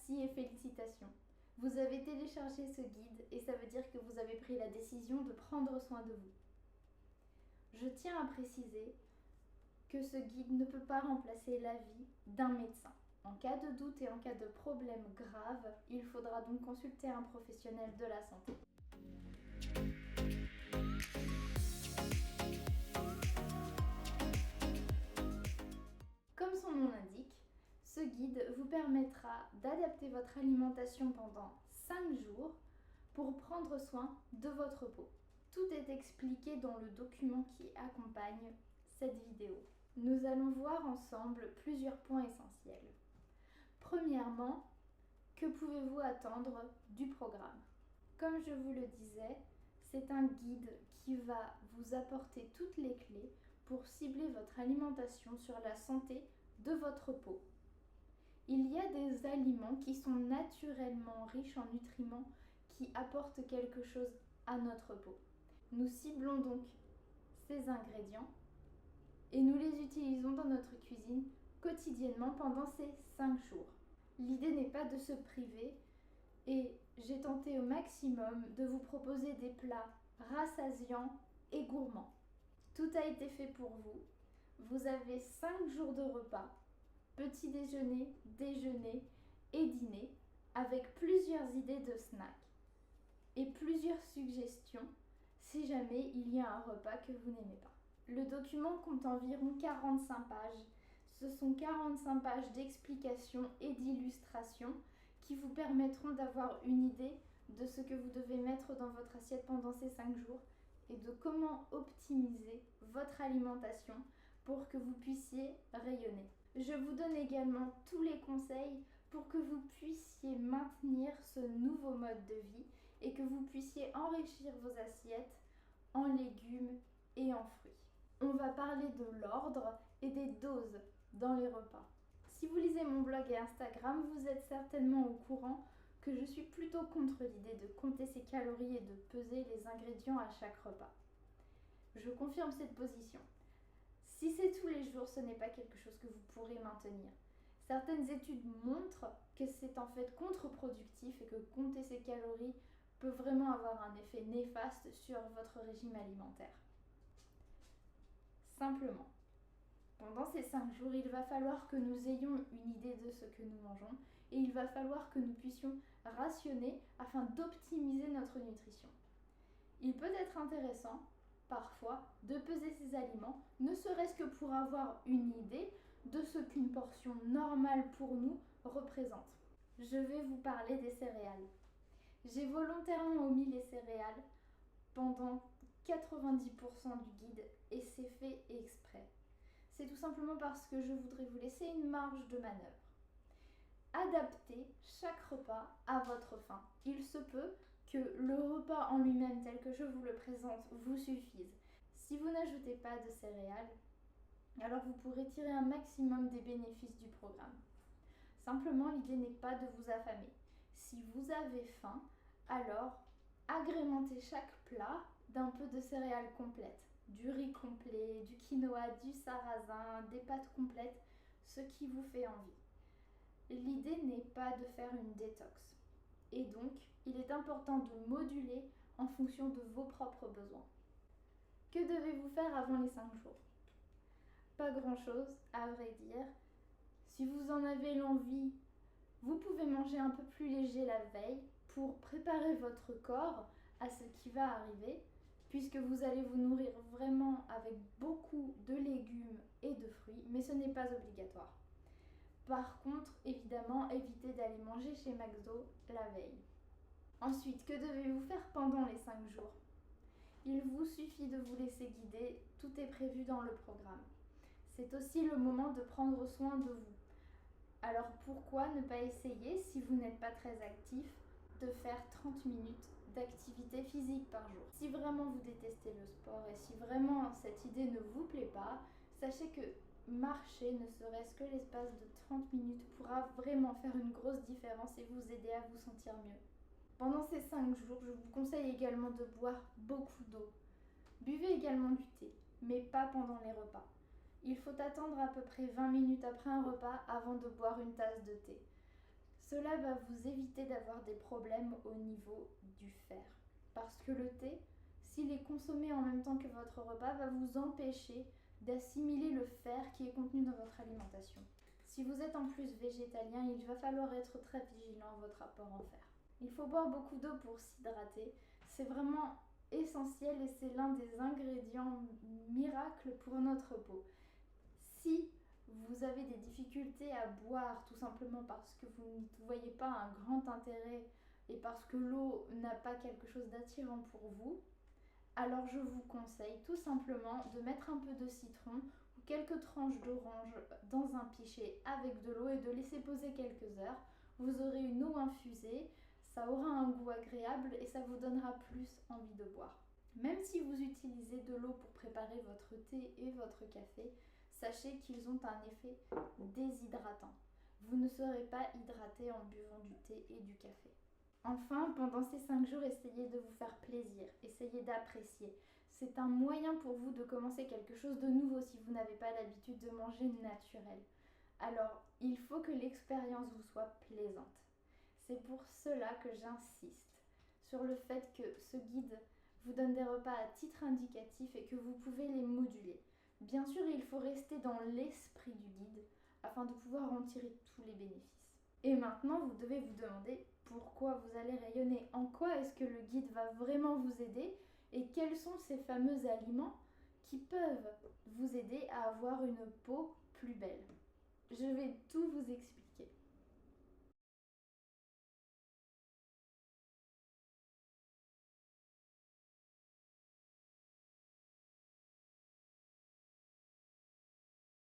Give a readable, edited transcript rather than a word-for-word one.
merci et félicitations. Vous avez téléchargé ce guide et ça veut dire que vous avez pris la décision de prendre soin de vous. Je tiens à préciser que ce guide ne peut pas remplacer l'avis d'un médecin. En cas de doute et en cas de problème grave, il faudra donc consulter un professionnel de la santé. Comme son nom l'indique, ce guide vous permettra d'adapter votre alimentation pendant 5 jours pour prendre soin de votre peau. Tout est expliqué dans le document qui accompagne cette vidéo. Nous allons voir ensemble plusieurs points essentiels. Premièrement, que pouvez-vous attendre du programme? Comme je vous le disais, c'est un guide qui va vous apporter toutes les clés pour cibler votre alimentation sur la santé de votre peau. Il y a des aliments qui sont naturellement riches en nutriments qui apportent quelque chose à notre peau. Nous ciblons donc ces ingrédients et nous les utilisons dans notre cuisine quotidiennement pendant ces 5 jours. L'idée n'est pas de se priver et j'ai tenté au maximum de vous proposer des plats rassasiants et gourmands. Tout a été fait pour vous. Vous avez 5 jours de repas, petit déjeuner, déjeuner et dîner, avec plusieurs idées de snacks et plusieurs suggestions si jamais il y a un repas que vous n'aimez pas. Le document compte environ 45 pages. Ce sont 45 pages d'explications et d'illustrations qui vous permettront d'avoir une idée de ce que vous devez mettre dans votre assiette pendant ces 5 jours et de comment optimiser votre alimentation pour que vous puissiez rayonner. Je vous donne également tous les conseils pour que vous puissiez maintenir ce nouveau mode de vie et que vous puissiez enrichir vos assiettes en légumes et en fruits. On va parler de l'ordre et des doses dans les repas. Si vous lisez mon blog et Instagram, vous êtes certainement au courant que je suis plutôt contre l'idée de compter ses calories et de peser les ingrédients à chaque repas. Je confirme cette position. Si c'est tous les jours, ce n'est pas quelque chose que vous pourrez maintenir. Certaines études montrent que c'est en fait contre-productif et que compter ses calories peut vraiment avoir un effet néfaste sur votre régime alimentaire. Simplement, pendant ces 5 jours, il va falloir que nous ayons une idée de ce que nous mangeons et il va falloir que nous puissions rationner afin d'optimiser notre nutrition. Il peut être intéressant, parfois, de peser ces aliments, ne serait-ce que pour avoir une idée de ce qu'une portion normale pour nous représente. Je vais vous parler des céréales. J'ai volontairement omis les céréales pendant 90% du guide et c'est fait exprès. C'est tout simplement parce que je voudrais vous laisser une marge de manœuvre. Adaptez chaque repas à votre faim. Il se peut que le repas en lui-même tel que je vous le présente vous suffise. Si vous n'ajoutez pas de céréales, alors vous pourrez tirer un maximum des bénéfices du programme. Simplement, l'idée n'est pas de vous affamer. Si vous avez faim, alors agrémentez chaque plat d'un peu de céréales complètes. Du riz complet, du quinoa, du sarrasin, des pâtes complètes, ce qui vous fait envie. L'idée n'est pas de faire une détox. Et donc, il est important de moduler en fonction de vos propres besoins. Que devez-vous faire avant les 5 jours? Pas grand-chose, à vrai dire. Si vous en avez l'envie, vous pouvez manger un peu plus léger la veille pour préparer votre corps à ce qui va arriver, puisque vous allez vous nourrir vraiment avec beaucoup de légumes et de fruits, mais ce n'est pas obligatoire. Par contre, évidemment, évitez d'aller manger chez McDo la veille. Ensuite, que devez-vous faire pendant les 5 jours? Il vous suffit de vous laisser guider, tout est prévu dans le programme. C'est aussi le moment de prendre soin de vous. Alors pourquoi ne pas essayer, si vous n'êtes pas très actif, de faire 30 minutes d'activité physique par jour? Si vraiment vous détestez le sport et si vraiment cette idée ne vous plaît pas, sachez que marcher, ne serait-ce que l'espace de 30 minutes, pourra vraiment faire une grosse différence et vous aider à vous sentir mieux. Pendant ces 5 jours, je vous conseille également de boire beaucoup d'eau. Buvez également du thé, mais pas pendant les repas. Il faut attendre à peu près 20 minutes après un repas avant de boire une tasse de thé. Cela va vous éviter d'avoir des problèmes au niveau du fer. Parce que le thé, s'il est consommé en même temps que votre repas, va vous empêcher d'assimiler le fer qui est contenu dans votre alimentation. Si vous êtes en plus végétalien, il va falloir être très vigilant à votre apport en fer. Il faut boire beaucoup d'eau pour s'hydrater. C'est vraiment essentiel et c'est l'un des ingrédients miracles pour notre peau. Si vous avez des difficultés à boire tout simplement parce que vous n'y voyez pas un grand intérêt et parce que l'eau n'a pas quelque chose d'attirant pour vous, alors je vous conseille tout simplement de mettre un peu de citron ou quelques tranches d'orange dans un pichet avec de l'eau et de laisser poser quelques heures. Vous aurez une eau infusée, ça aura un goût agréable et ça vous donnera plus envie de boire. Même si vous utilisez de l'eau pour préparer votre thé et votre café, sachez qu'ils ont un effet déshydratant. Vous ne serez pas hydraté en buvant du thé et du café. Enfin, pendant ces 5 jours, essayez de vous faire plaisir, essayez d'apprécier. C'est un moyen pour vous de commencer quelque chose de nouveau si vous n'avez pas l'habitude de manger naturel. Alors, il faut que l'expérience vous soit plaisante. C'est pour cela que j'insiste sur le fait que ce guide vous donne des repas à titre indicatif et que vous pouvez les moduler. Bien sûr, il faut rester dans l'esprit du guide afin de pouvoir en tirer tous les bénéfices. Et maintenant, vous devez vous demander pourquoi vous allez rayonner, en quoi est-ce que le guide va vraiment vous aider et quels sont ces fameux aliments qui peuvent vous aider à avoir une peau plus belle. Je vais tout vous expliquer.